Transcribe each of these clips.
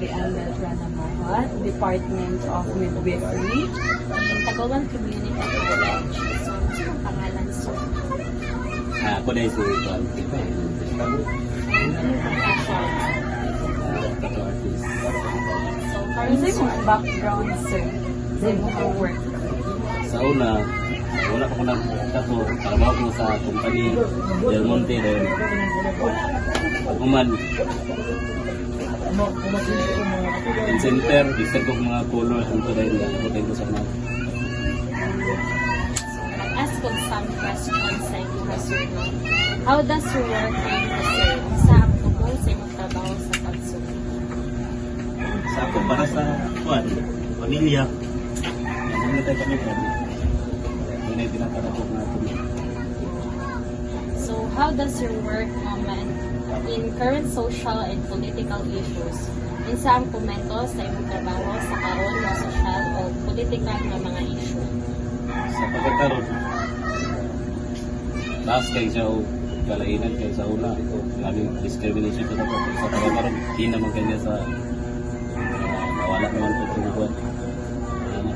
Marian Beltrana Mahat, Department of Midwifery. In Tagawan Community College. So, ano ang pangalan, sir? Ako na si Juan. Ano yung profession? Tattoo artist. So, Ano current sa imong background, sir? Sa imong work? Sa una pa ko nag-tattoo. Trabaho ko sa company Del Monte. Pag-uman. In center, bisag ko mga colors. Ang tulay na putay ko sa mga. ask of some questions sa iyong kasunod. How does your work aim to serve? Sa ang tungkol sa iyong trabaho sa pagsulit? Sa ako para sa Juan, pamilya. Ang tayo kami po. Yun ay pinaparapok na ito. So, how does your work moment in current social and political issues? Unsa ang komento sa iyong trabaho sa karon nga social o politikal nga mga issue? Sa pagkakaroon, taas kayo sa kalainan kayo sa una. Ito, maraming discrimination ko na po. Sa pagkakaroon, di naman kanya sa nawala naman po tungkol.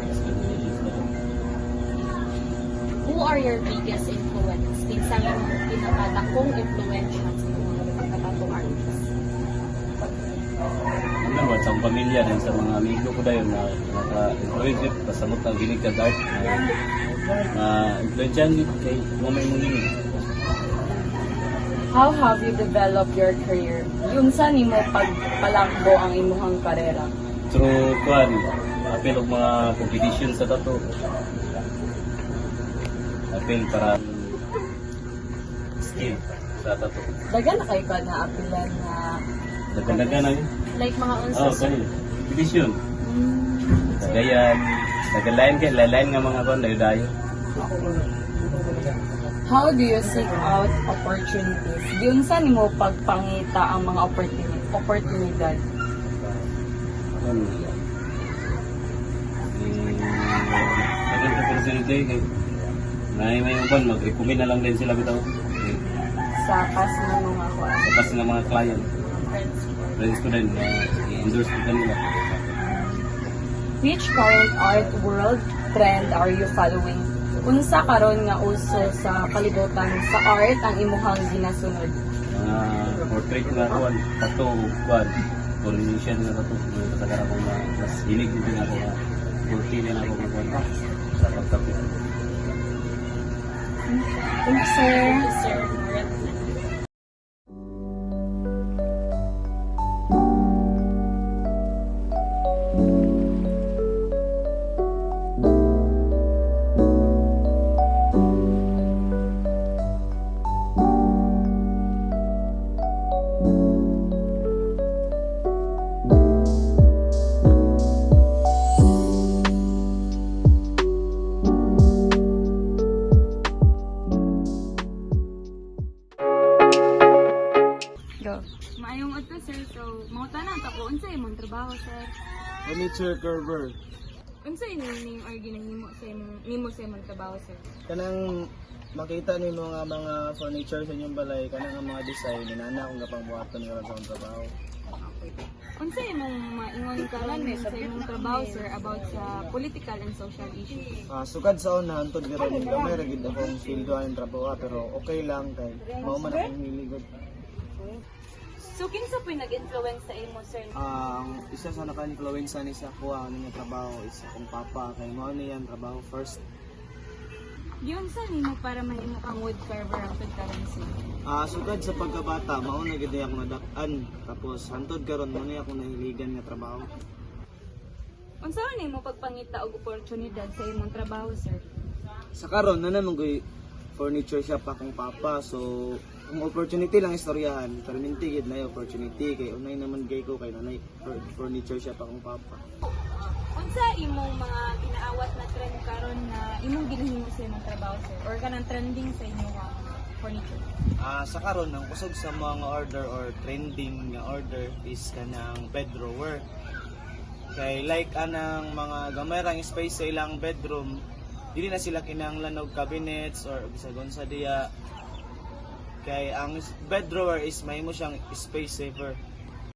Discrimination ko. Who are your biggest influence? Kinsa ang pinakadakong influensya sa mga tattoo artists? Ano, sa pamilya rin sa mga amigo ko dahil na naka-influence kasamot ng ginig ka art na influensyan kay mamay mong ginig. How have you developed your career? Yung sa nimo pagpalakbo ang imuhang karera? Through kuan, apel og mga competition sa tattoo. Apel para skill sa tattoo. Dagan na kayo ka na apilan na Dagan-dagan na yun. Like mga unsa Oo, sir? kani. Competition. Dagayan, dagalayan kay lalayan nga mga kuan dayo-dayo. how do you seek out opportunities? Yung sa nimo pagpangita ang mga oportunidad? Dagan ka personality kay may uban mag-recommend na lang din sila bitaw. Sa kas na mga kuan. Tapos ng mga client, Friends. friends ko din, i-endorse ko kanila. Which current art world trend are you following? Unsa karon nga uso sa kalibutan sa art ang imuhang ginasunod? Portrait nga kuan, tattoo, kuan, coordination nga tattoo. Kasagaran ko mas hilig din ako nga. Portrait din ako nga kuan sa pagtapit. Thank you, sir. Thank you, sir. Marat- Go. Maayong adto, sir. So, mga tanan tako unsa imong trabaho, sir? Furniture curver. Unsa ini or ginahimo sa imong trabaho, sir? Kanang makita ni mga furniture sa inyong balay, kanang ang mga design, inana akong gapangbuhaton nga sa akong trabaho. Unsa imong maingon karon sa imong trabaho, sir, about sa political and social issues? Sukad sa una, hantod karon gamay ra gid akong sweldohan ng trabaho, pero okay lang kay mao man akong hiligod. So, kinsa po nag-influence sa imo, sir? Ang isa sa naka-influence ni sa kuha ano nga trabaho is akong papa kay mao niyan trabaho first. Yun sa nimo para mahimo kang wood carver ang karon, sir? Sukad sa pagkabata, mao na gid ako nadak-an. Tapos hantod karon mo ni akong nahiligan nga trabaho. Unsa man nimo pagpangita og oportunidad sa imong trabaho, sir? Sa karon na naman ko'y furniture shop akong papa, so ang opportunity lang istoryahan, pero mintigid na yung opportunity kay unay naman gay ko kay nanay furniture shop akong papa. Unsa imong mga ginaawat na trend karon na imong ginahimo sa imong trabaho, sir? Or kanang trending sa imong furniture? Sa karon ang kusog sa mga order or trending nga order is kanang bed drawer. Kay like anang mga gamay rang space sa ilang bedroom, dili na sila kinahanglan og cabinets or bisagon sa diya. Kay ang bed drawer is mahimo siyang space saver.